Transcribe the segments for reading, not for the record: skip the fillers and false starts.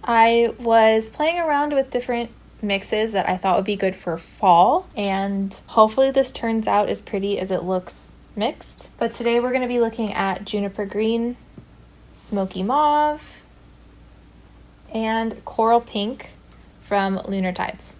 I was playing around with different mixes that I thought would be good for fall, and hopefully this turns out as pretty as it looks mixed. But today we're going to be looking at Juniper Green, Smoky Mauve, and Coral Pink from Lunar Tides.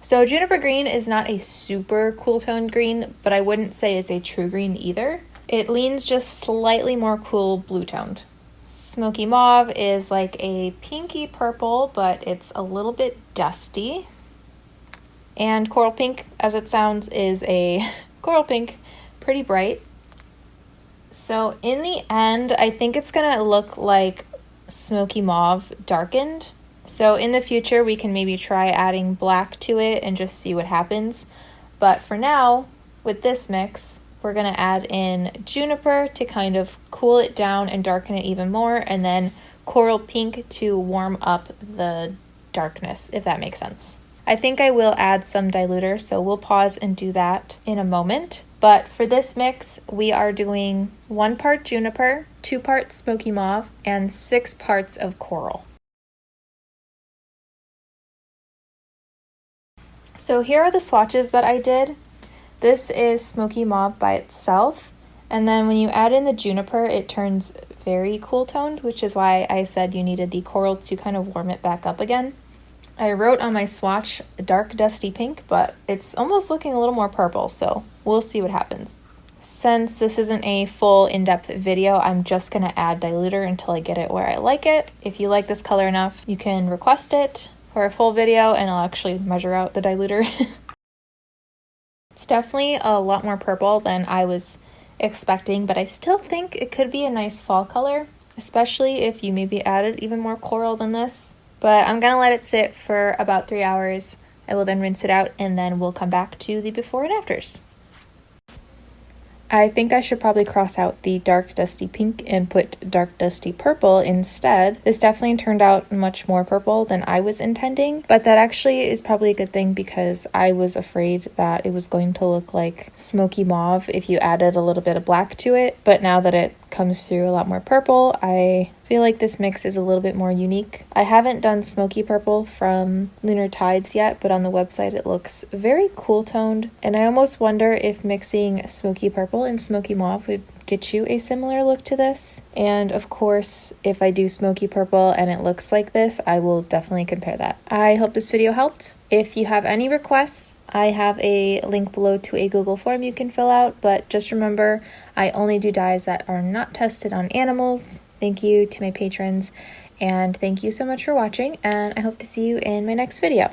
So Juniper Green is not a super cool toned green, but I wouldn't say it's a true green either. It leans just slightly more cool blue toned. Smoky Mauve is like a pinky purple, but it's a little bit dusty. And Coral Pink, as it sounds, is a coral pink, pretty bright. So in the end, I think it's gonna look like Smoky Mauve darkened. So in the future, we can maybe try adding black to it and just see what happens. But for now, with this mix, we're going to add in Juniper to kind of cool it down and darken it even more, and then Coral Pink to warm up the darkness, if that makes sense. I think I will add some diluter, so we'll pause and do that in a moment. But for this mix, we are doing 1 part Juniper, 2 parts Smoky Mauve, and 6 parts of Coral. So here are the swatches that I did. This is Smoky Mauve by itself, and then when you add in the Juniper, it turns very cool toned, which is why I said you needed the coral to kind of warm it back up again. I wrote on my swatch dark dusty pink, but it's almost looking a little more purple, so we'll see what happens. Since this isn't a full in-depth video, I'm just going to add diluter until I get it where I like it. If you like this color enough, you can request it for a full video and I'll actually measure out the diluter. It's definitely a lot more purple than I was expecting, but I still think it could be a nice fall color, especially if you maybe added even more coral than this. But I'm gonna let it sit for about 3 hours. I will then rinse it out and then we'll come back to the before and afters. I think I should probably cross out the dark dusty pink and put dark dusty purple instead. This definitely turned out much more purple than I was intending, but that actually is probably a good thing because I was afraid that it was going to look like Smoky Mauve if you added a little bit of black to it. But now that it comes through a lot more purple, I feel like this mix is a little bit more unique. I haven't done Smoky Purple from Lunar Tides yet, but on the website it looks very cool toned, and I almost wonder if mixing Smoky Purple and Smoky Mauve would get you a similar look to this. And of course, if I do Smoky Purple and it looks like this, I will definitely compare that. I hope this video helped. If you have any requests, I have a link below to a Google form you can fill out, but just remember, I only do dyes that are not tested on animals. Thank you to my patrons, and thank you so much for watching, and I hope to see you in my next video.